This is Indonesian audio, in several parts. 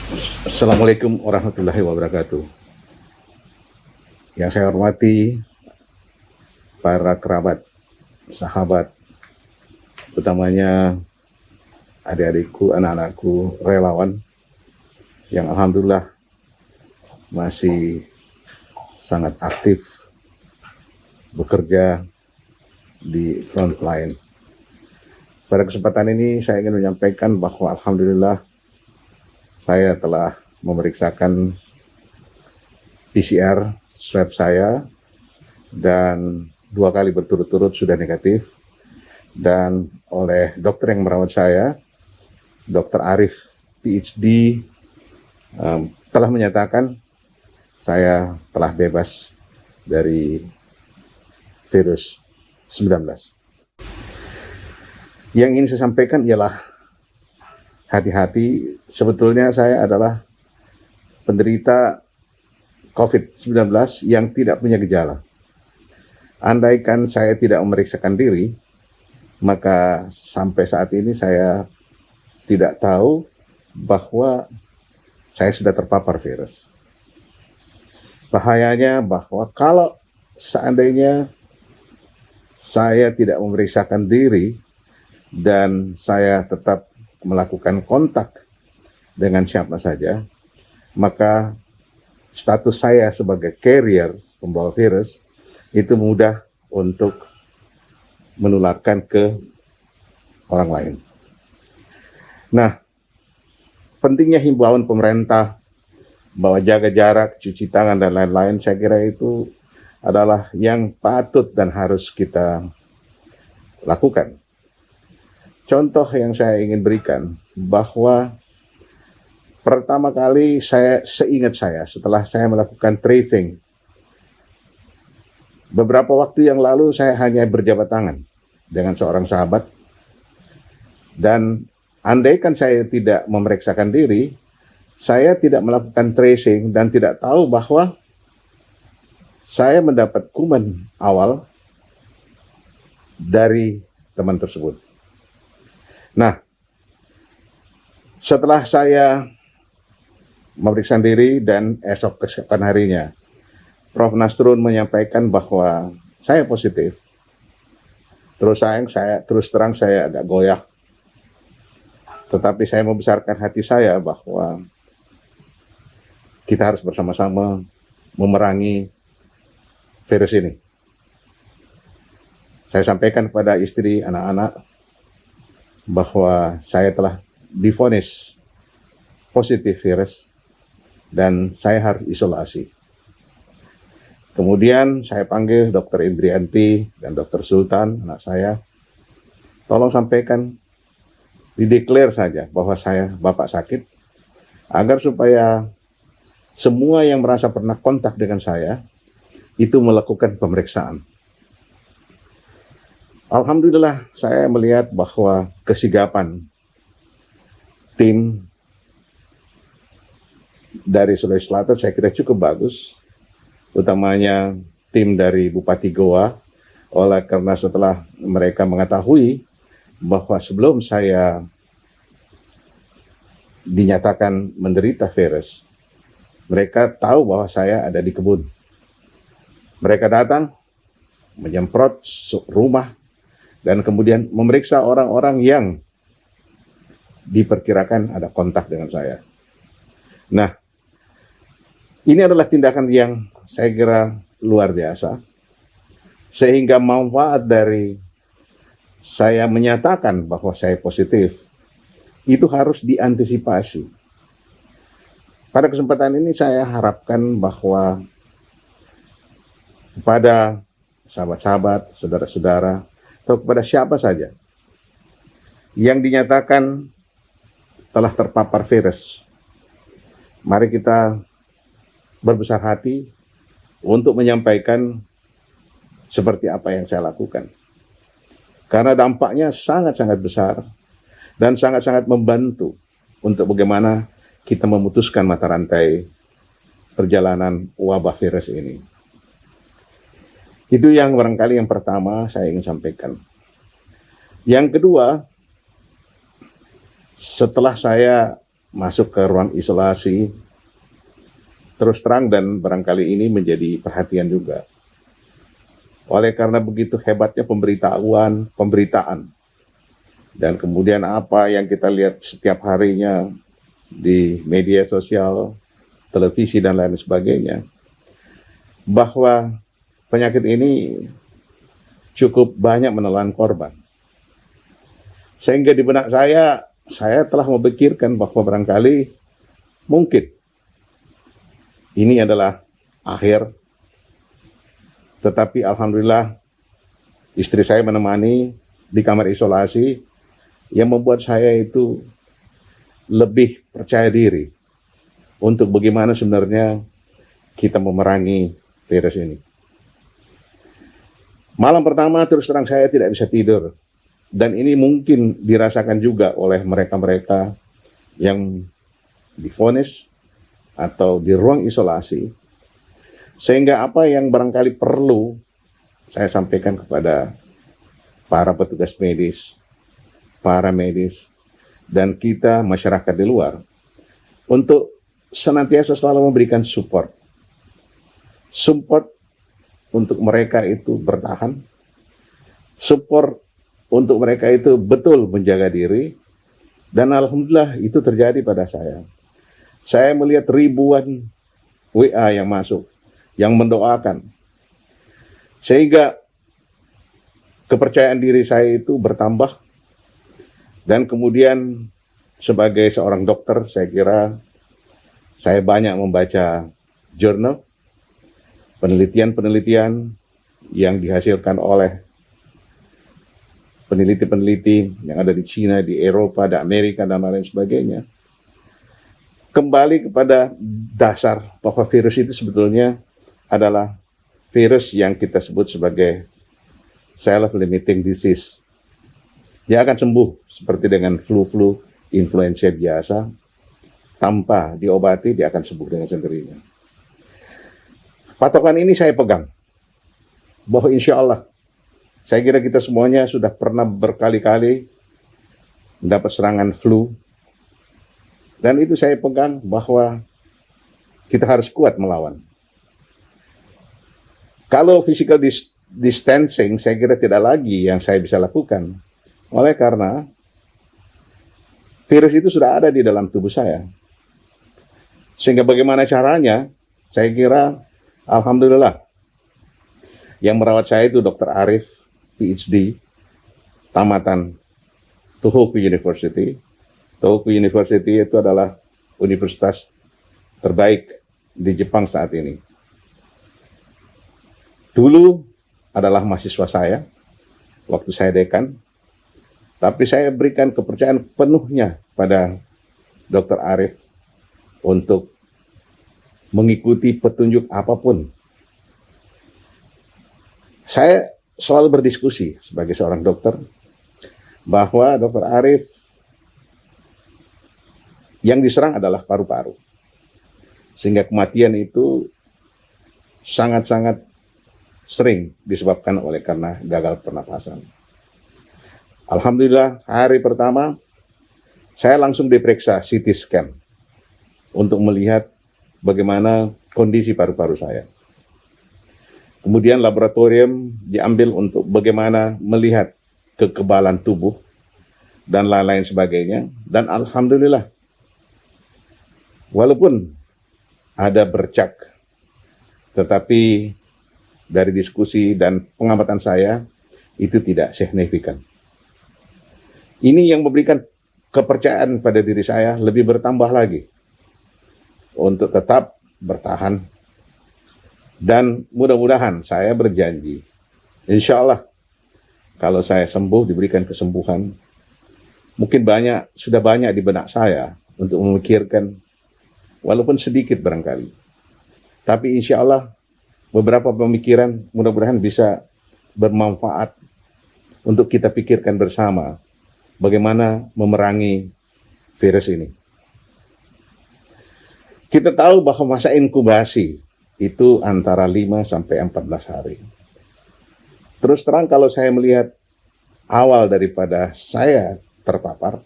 Assalamualaikum warahmatullahi wabarakatuh. Yang saya hormati para kerabat, sahabat, utamanya adik-adikku, anak-anakku, relawan yang alhamdulillah masih sangat aktif bekerja di front line. Pada kesempatan ini saya ingin menyampaikan bahwa alhamdulillah saya telah memeriksakan PCR swab saya dan 2 kali berturut-turut sudah negatif, dan oleh dokter yang merawat saya, Dr. Arif PhD, telah menyatakan saya telah bebas dari virus 19. Yang ingin saya sampaikan ialah hati-hati, sebetulnya saya adalah penderita COVID-19 yang tidak punya gejala. Andaikan saya tidak memeriksakan diri, maka sampai saat ini saya tidak tahu bahwa saya sudah terpapar virus. Bahayanya bahwa kalau seandainya saya tidak memeriksakan diri dan saya tetap melakukan kontak dengan siapa saja, maka status saya sebagai carrier, pembawa virus, itu mudah untuk menularkan ke orang lain. Nah, pentingnya himbauan pemerintah bahwa jaga jarak, cuci tangan, dan lain-lain, saya kira itu adalah yang patut dan harus kita lakukan. Contoh yang saya ingin berikan, bahwa pertama kali seingat saya, setelah saya melakukan tracing, beberapa waktu yang lalu saya hanya berjabat tangan dengan seorang sahabat, dan andaikan saya tidak memeriksakan diri, saya tidak melakukan tracing dan tidak tahu bahwa saya mendapat kuman awal dari teman tersebut. Nah, setelah saya memeriksa diri dan keesokan harinya, Prof. Nasrun menyampaikan bahwa saya positif. Terus terang saya agak goyah. Tetapi saya membesarkan hati saya bahwa kita harus bersama-sama memerangi virus ini. Saya sampaikan kepada istri, anak-anak, bahwa saya telah divonis positif virus dan saya harus isolasi. Kemudian saya panggil Dr. Indrianti dan Dr. Sultan, anak saya, tolong sampaikan, dideklar saja bahwa saya bapak sakit, agar supaya semua yang merasa pernah kontak dengan saya itu melakukan pemeriksaan. Alhamdulillah saya melihat bahwa kesigapan tim dari Sulawesi Selatan saya kira cukup bagus, utamanya tim dari Bupati Goa, oleh karena setelah mereka mengetahui bahwa sebelum saya dinyatakan menderita virus, mereka tahu bahwa saya ada di kebun. Mereka datang, menyemprot rumah, dan kemudian memeriksa orang-orang yang diperkirakan ada kontak dengan saya. Nah, ini adalah tindakan yang saya kira luar biasa, sehingga manfaat dari saya menyatakan bahwa saya positif itu harus diantisipasi. Pada kesempatan ini saya harapkan bahwa kepada sahabat-sahabat, saudara-saudara, atau kepada siapa saja yang dinyatakan telah terpapar virus, mari kita berbesar hati untuk menyampaikan seperti apa yang saya lakukan. Karena dampaknya sangat-sangat besar dan sangat-sangat membantu untuk bagaimana kita memutuskan mata rantai perjalanan wabah virus ini. Itu yang barangkali yang pertama saya ingin sampaikan. Yang kedua, setelah saya masuk ke ruang isolasi, terus terang dan barangkali ini menjadi perhatian juga. Oleh karena begitu hebatnya pemberitaan, dan kemudian apa yang kita lihat setiap harinya di media sosial, televisi, dan lain sebagainya, bahwa penyakit ini cukup banyak menelan korban. Sehingga di benak saya telah memikirkan bahwa barangkali mungkin ini adalah akhir. Tetapi alhamdulillah istri saya menemani di kamar isolasi yang membuat saya itu lebih percaya diri untuk bagaimana sebenarnya kita memerangi virus ini. Malam pertama terus terang saya tidak bisa tidur. Dan ini mungkin dirasakan juga oleh mereka-mereka yang divonis atau di ruang isolasi. Sehingga apa yang barangkali perlu saya sampaikan kepada para petugas medis, para medis, dan kita masyarakat di luar untuk senantiasa selalu memberikan support. Support untuk mereka itu bertahan, support untuk mereka itu betul menjaga diri, dan alhamdulillah itu terjadi pada saya. Saya melihat ribuan WA yang masuk, yang mendoakan, sehingga kepercayaan diri saya itu bertambah, dan kemudian sebagai seorang dokter saya kira saya banyak membaca jurnal, penelitian-penelitian yang dihasilkan oleh peneliti-peneliti yang ada di Cina, di Eropa, di Amerika, dan lain sebagainya. Kembali kepada dasar bahwa virus itu sebetulnya adalah virus yang kita sebut sebagai self-limiting disease. Dia akan sembuh seperti dengan flu-flu, influenza biasa. Tanpa diobati, dia akan sembuh dengan sendirinya. Patokan ini saya pegang. Bahwa insya Allah, saya kira kita semuanya sudah pernah berkali-kali mendapat serangan flu. Dan itu saya pegang bahwa kita harus kuat melawan. Kalau physical distancing, saya kira tidak lagi yang saya bisa lakukan. Oleh karena virus itu sudah ada di dalam tubuh saya. Sehingga bagaimana caranya, saya kira alhamdulillah yang merawat saya itu Dr. Arif, PhD, tamatan Tohoku University. Tohoku University itu adalah universitas terbaik di Jepang saat ini. Dulu adalah mahasiswa saya, waktu saya dekan, tapi saya berikan kepercayaan penuhnya pada Dr. Arif untuk mengikuti petunjuk apapun. Saya selalu berdiskusi sebagai seorang dokter bahwa Dr. Arif yang diserang adalah paru-paru. Sehingga kematian itu sangat-sangat sering disebabkan oleh karena gagal pernapasan. Alhamdulillah hari pertama saya langsung diperiksa CT scan untuk melihat bagaimana kondisi paru-paru saya. Kemudian laboratorium diambil untuk bagaimana melihat kekebalan tubuh dan lain-lain sebagainya. Dan alhamdulillah, walaupun ada bercak, tetapi dari diskusi dan pengamatan saya, itu tidak signifikan. Ini yang memberikan kepercayaan pada diri saya lebih bertambah lagi untuk tetap bertahan. Dan mudah-mudahan saya berjanji, insya Allah kalau saya sembuh, diberikan kesembuhan, mungkin sudah banyak di benak saya untuk memikirkan, walaupun sedikit barangkali. Tapi insya Allah beberapa pemikiran mudah-mudahan bisa bermanfaat untuk kita pikirkan bersama bagaimana memerangi virus ini. Kita tahu bahwa masa inkubasi itu antara 5 sampai 14 hari. Terus terang kalau saya melihat awal daripada saya terpapar,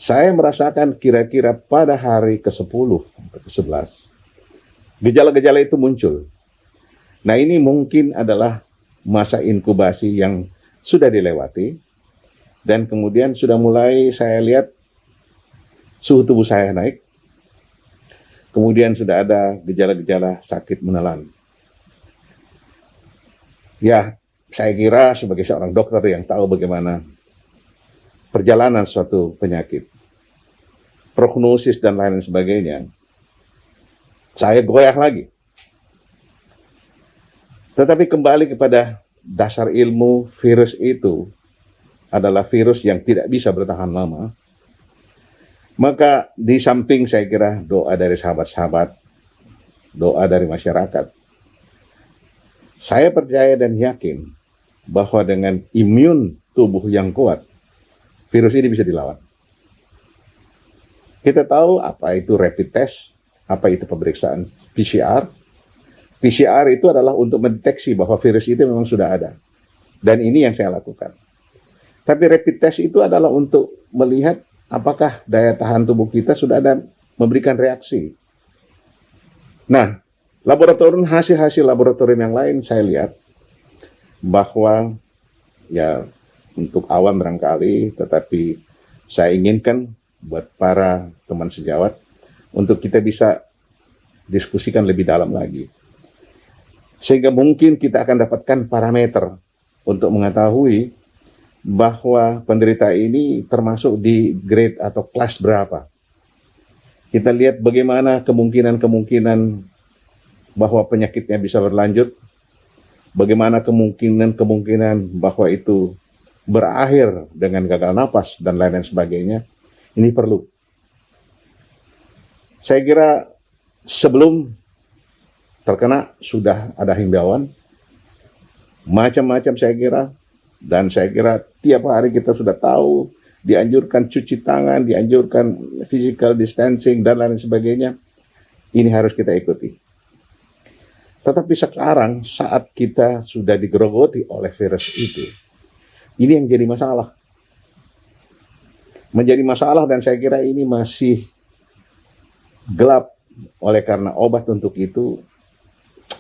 Saya merasakan kira-kira pada hari ke-10 atau ke-11, gejala-gejala itu muncul. Nah, ini mungkin adalah masa inkubasi yang sudah dilewati, dan kemudian sudah mulai saya lihat suhu tubuh saya naik, kemudian sudah ada gejala-gejala sakit menelan. Ya, saya kira sebagai seorang dokter yang tahu bagaimana perjalanan suatu penyakit, prognosis dan lain sebagainya, saya goyah lagi. Tetapi kembali kepada dasar ilmu, virus itu adalah virus yang tidak bisa bertahan lama. Maka di samping saya kira doa dari sahabat-sahabat, doa dari masyarakat, saya percaya dan yakin bahwa dengan imun tubuh yang kuat, virus ini bisa dilawan. Kita tahu apa itu rapid test, apa itu pemeriksaan PCR. PCR itu adalah untuk mendeteksi bahwa virus itu memang sudah ada. Dan ini yang saya lakukan. Tapi rapid test itu adalah untuk melihat apakah daya tahan tubuh kita sudah ada memberikan reaksi. Nah, hasil-hasil laboratorium yang lain saya lihat bahwa ya untuk awam barangkali, tetapi saya inginkan buat para teman sejawat untuk kita bisa diskusikan lebih dalam lagi. Sehingga mungkin kita akan dapatkan parameter untuk mengetahui bahwa penderita ini termasuk di grade atau kelas berapa. Kita lihat bagaimana kemungkinan-kemungkinan bahwa penyakitnya bisa berlanjut, bagaimana kemungkinan-kemungkinan bahwa itu berakhir dengan gagal napas dan lain-lain sebagainya. Ini perlu. Saya kira sebelum terkena sudah ada himbauan macam-macam saya kira, dan saya kira tiap hari kita sudah tahu dianjurkan cuci tangan, dianjurkan physical distancing dan lain sebagainya. Ini harus kita ikuti. Tetapi sekarang saat kita sudah digerogoti oleh virus itu, ini yang jadi masalah. Menjadi masalah, dan saya kira ini masih gelap oleh karena obat untuk itu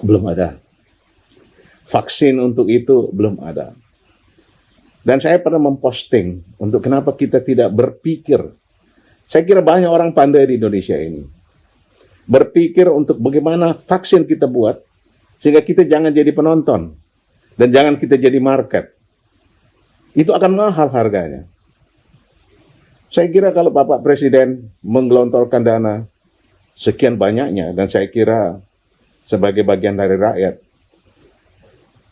belum ada. Vaksin untuk itu belum ada. Dan saya pernah memposting untuk kenapa kita tidak berpikir. Saya kira banyak orang pandai di Indonesia ini. Berpikir untuk bagaimana vaksin kita buat, sehingga kita jangan jadi penonton. Dan jangan kita jadi market. Itu akan mahal harganya. Saya kira kalau Bapak Presiden menggelontorkan dana sekian banyaknya, dan saya kira sebagai bagian dari rakyat,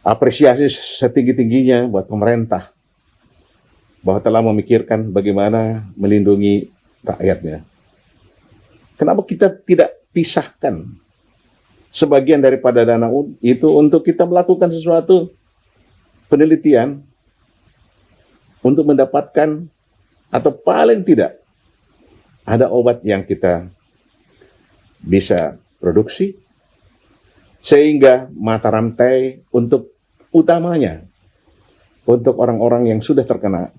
apresiasi setinggi-tingginya buat pemerintah bahwa telah memikirkan bagaimana melindungi rakyatnya. Kenapa kita tidak pisahkan sebagian daripada dana itu untuk kita melakukan sesuatu penelitian untuk mendapatkan, atau paling tidak ada obat yang kita bisa produksi, sehingga mata rantai untuk utamanya untuk orang-orang yang sudah terkena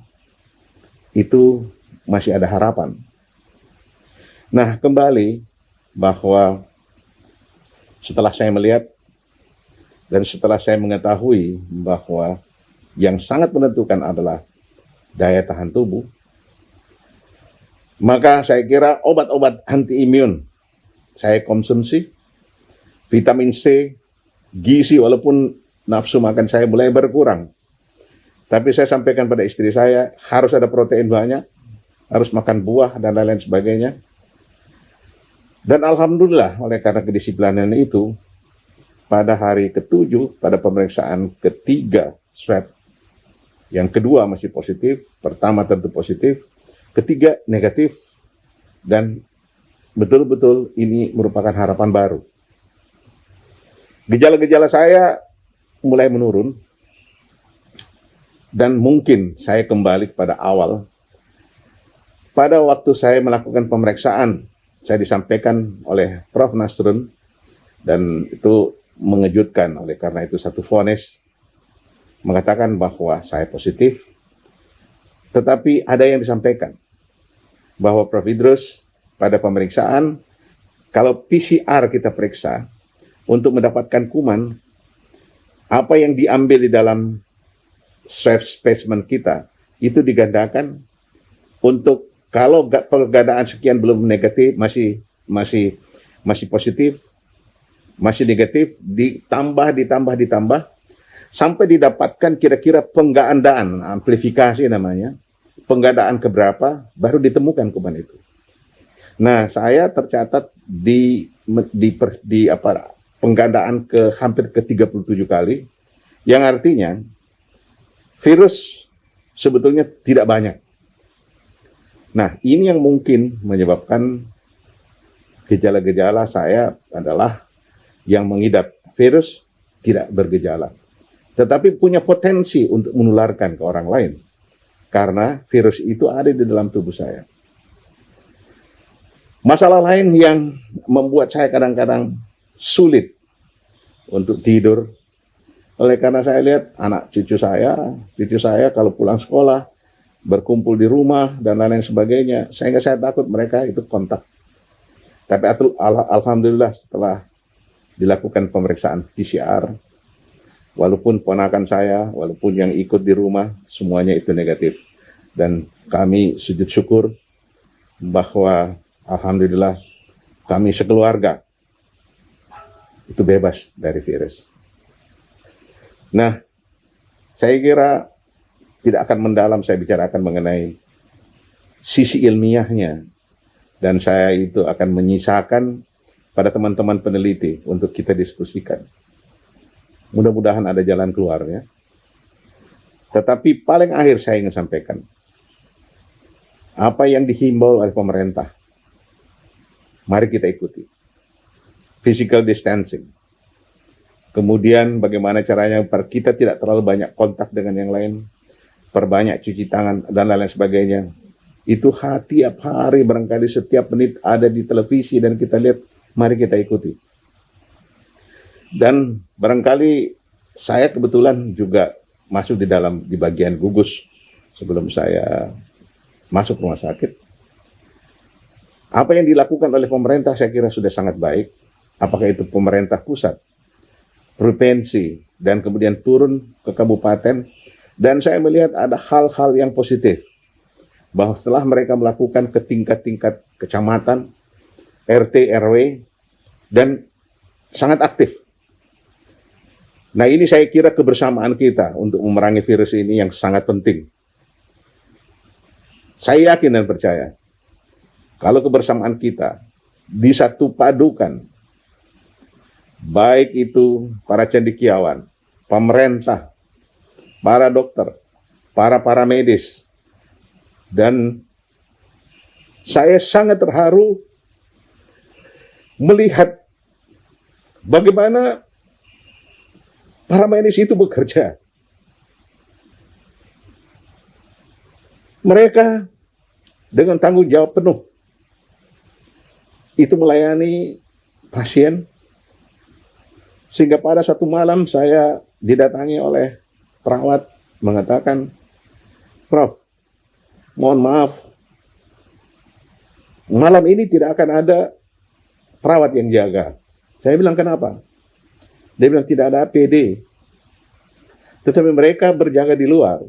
itu masih ada harapan. Nah, kembali bahwa setelah saya melihat dan setelah saya mengetahui bahwa yang sangat menentukan adalah daya tahan tubuh, maka saya kira obat-obat anti imun saya konsumsi, vitamin C, gizi, walaupun nafsu makan saya mulai berkurang. Tapi saya sampaikan pada istri saya, harus ada protein banyak, harus makan buah dan lain-lain sebagainya. Dan alhamdulillah, oleh karena kedisiplinan itu, pada hari ke-7, pada pemeriksaan ketiga swab, yang kedua masih positif, pertama tentu positif, ketiga negatif, dan betul-betul ini merupakan harapan baru. Gejala-gejala saya mulai menurun, dan mungkin saya kembali pada awal. Pada waktu saya melakukan pemeriksaan, saya disampaikan oleh Prof. Nasrun, dan itu mengejutkan oleh karena itu satu vonis mengatakan bahwa saya positif, tetapi ada yang disampaikan bahwa Prof. Idrus pada pemeriksaan, kalau PCR kita periksa untuk mendapatkan kuman, apa yang diambil di dalam swab specimen kita itu digandakan untuk kalau penggandaan sekian belum negatif, masih positif, masih negatif, ditambah sampai didapatkan kira-kira penggandaan, amplifikasi namanya, penggandaan keberapa baru ditemukan kuman itu. Nah, saya tercatat di penggandaan hampir ke 37 kali, yang artinya virus sebetulnya tidak banyak. Nah, ini yang mungkin menyebabkan gejala-gejala saya adalah yang mengidap virus tidak bergejala, tetapi punya potensi untuk menularkan ke orang lain, karena virus itu ada di dalam tubuh saya. Masalah lain yang membuat saya kadang-kadang sulit untuk tidur, oleh karena saya lihat anak cucu saya kalau pulang sekolah, berkumpul di rumah, dan lain-lain sebagainya, sehingga saya takut mereka itu kontak. Tapi alhamdulillah setelah dilakukan pemeriksaan PCR, walaupun ponakan saya, walaupun yang ikut di rumah, semuanya itu negatif. Dan kami sujud syukur bahwa alhamdulillah kami sekeluarga itu bebas dari virus. Nah, saya kira tidak akan mendalam saya bicarakan mengenai sisi ilmiahnya, dan saya itu akan menyisakan pada teman-teman peneliti untuk kita diskusikan. Mudah-mudahan ada jalan keluarnya. Tetapi paling akhir saya ingin sampaikan, apa yang dihimbau oleh pemerintah, mari kita ikuti. Physical distancing. Kemudian bagaimana caranya kita tidak terlalu banyak kontak dengan yang lain, perbanyak cuci tangan, dan lain-lain sebagainya. Itu tiap hari, barangkali setiap menit ada di televisi dan kita lihat, mari kita ikuti. Dan barangkali saya kebetulan juga masuk di bagian gugus sebelum saya masuk rumah sakit. Apa yang dilakukan oleh pemerintah saya kira sudah sangat baik. Apakah itu pemerintah pusat, provinsi, dan kemudian turun ke kabupaten. Dan saya melihat ada hal-hal yang positif, bahwa setelah mereka melakukan ke tingkat-tingkat kecamatan, RT, RW, dan sangat aktif. Nah, ini saya kira kebersamaan kita untuk memerangi virus ini yang sangat penting. Saya yakin dan percaya, kalau kebersamaan kita disatu padukan, baik itu para cendekiawan, pemerintah, para dokter, para medis, dan saya sangat terharu melihat bagaimana para medis itu bekerja. Mereka dengan tanggung jawab penuh itu melayani pasien, sehingga pada satu malam saya didatangi oleh perawat mengatakan, "Prof, mohon maaf, malam ini tidak akan ada perawat yang jaga." Saya bilang, "Kenapa?" Dia bilang, "Tidak ada APD, tetapi mereka berjaga di luar."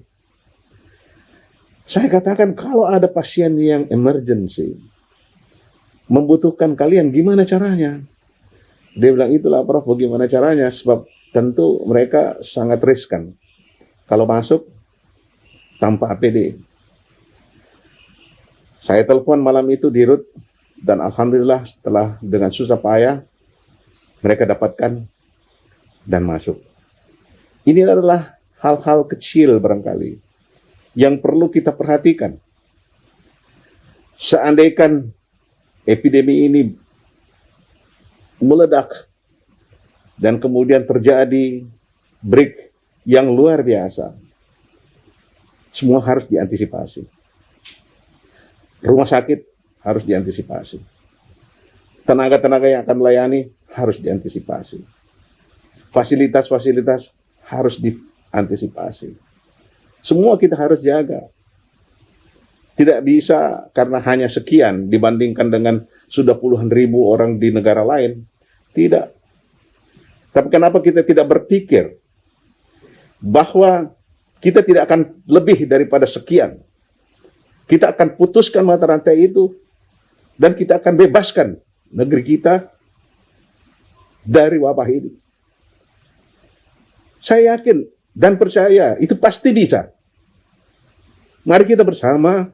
Saya katakan, kalau ada pasien yang emergency, membutuhkan kalian, gimana caranya? Dia bilang, "Itulah Prof, bagaimana caranya, sebab tentu mereka sangat riskan kalau masuk tanpa APD." Saya telepon malam itu di RUT, dan alhamdulillah setelah dengan susah payah mereka dapatkan dan masuk. Ini adalah hal-hal kecil barangkali yang perlu kita perhatikan. Seandainya epidemi ini meledak dan kemudian terjadi break yang luar biasa, semua harus diantisipasi. Rumah sakit harus diantisipasi. Tenaga-tenaga yang akan melayani harus diantisipasi. Fasilitas-fasilitas harus diantisipasi. Semua kita harus jaga. Tidak bisa karena hanya sekian dibandingkan dengan sudah puluhan ribu orang di negara lain. Tidak. Tapi kenapa kita tidak berpikir bahwa kita tidak akan lebih daripada sekian. Kita akan putuskan mata rantai itu dan kita akan bebaskan negeri kita dari wabah ini. Saya yakin dan percaya itu pasti bisa. Mari kita bersama,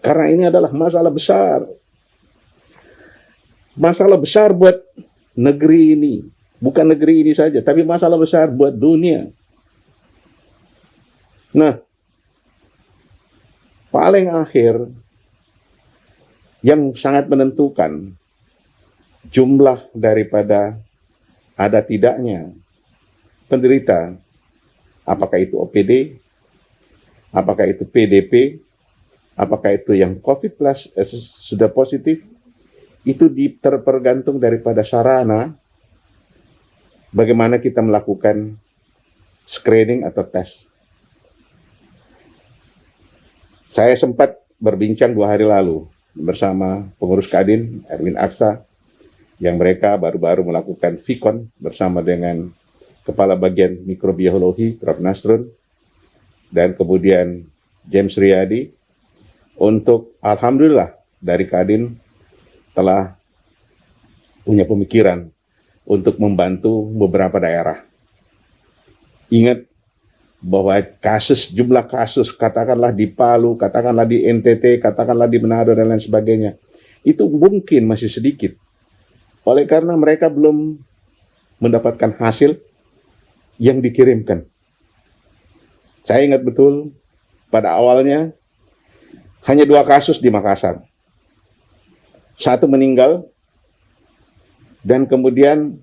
karena ini adalah masalah besar. Masalah besar buat negeri ini. Bukan negeri ini saja, tapi masalah besar buat dunia. Nah, paling akhir yang sangat menentukan jumlah daripada ada tidaknya penderita, apakah itu OPD, apakah itu PDP, apakah itu yang COVID plus sudah positif, itu tergantung daripada sarana bagaimana kita melakukan screening atau tes. Saya sempat berbincang 2 hari lalu bersama pengurus Kadin, Erwin Aksa, yang mereka baru-baru melakukan Vikon bersama dengan Kepala Bagian Mikrobiologi, Prof. Nasrun, dan kemudian James Riyadi, untuk alhamdulillah dari Kadin telah punya pemikiran untuk membantu beberapa daerah. Ingat bahwa jumlah kasus, katakanlah di Palu, katakanlah di NTT, katakanlah di Manado, dan lain sebagainya, itu mungkin masih sedikit. Oleh karena mereka belum mendapatkan hasil yang dikirimkan. Saya ingat betul, pada awalnya hanya 2 kasus di Makassar. 1 meninggal, dan kemudian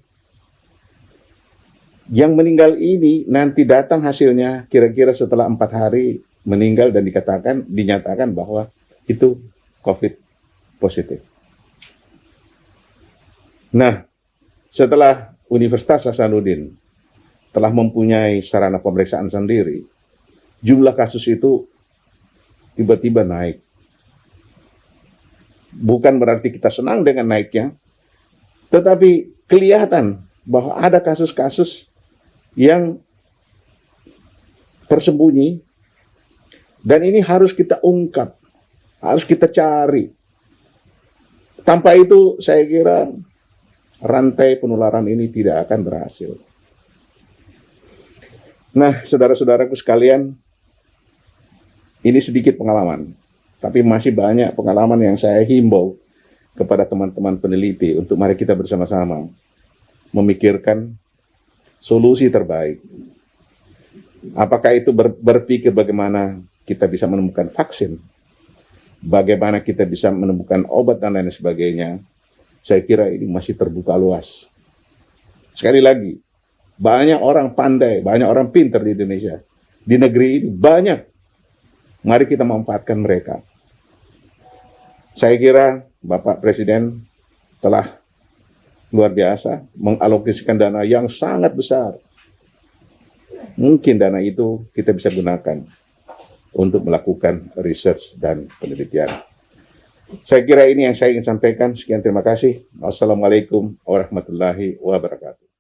yang meninggal ini nanti datang hasilnya kira-kira setelah 4 hari meninggal dan dinyatakan bahwa itu COVID positif. Nah, setelah Universitas Hasanuddin telah mempunyai sarana pemeriksaan sendiri, jumlah kasus itu tiba-tiba naik. Bukan berarti kita senang dengan naiknya, tetapi kelihatan bahwa ada kasus-kasus yang tersembunyi, dan ini harus kita ungkap, harus kita cari. Tanpa itu saya kira rantai penularan ini tidak akan berhasil. Nah, saudara-saudaraku sekalian, ini sedikit pengalaman, tapi masih banyak pengalaman yang saya himbau kepada teman-teman peneliti untuk mari kita bersama-sama memikirkan solusi terbaik. Apakah itu berpikir bagaimana kita bisa menemukan vaksin, bagaimana kita bisa menemukan obat dan lain sebagainya. Saya kira ini masih terbuka luas. Sekali lagi, banyak orang pandai, banyak orang pintar di Indonesia. Di negeri ini banyak. Mari kita manfaatkan mereka. Saya kira Bapak Presiden telah luar biasa mengalokasikan dana yang sangat besar. Mungkin dana itu kita bisa gunakan untuk melakukan research dan penelitian. Saya kira ini yang saya ingin sampaikan. Sekian, terima kasih. Wassalamualaikum warahmatullahi wabarakatuh.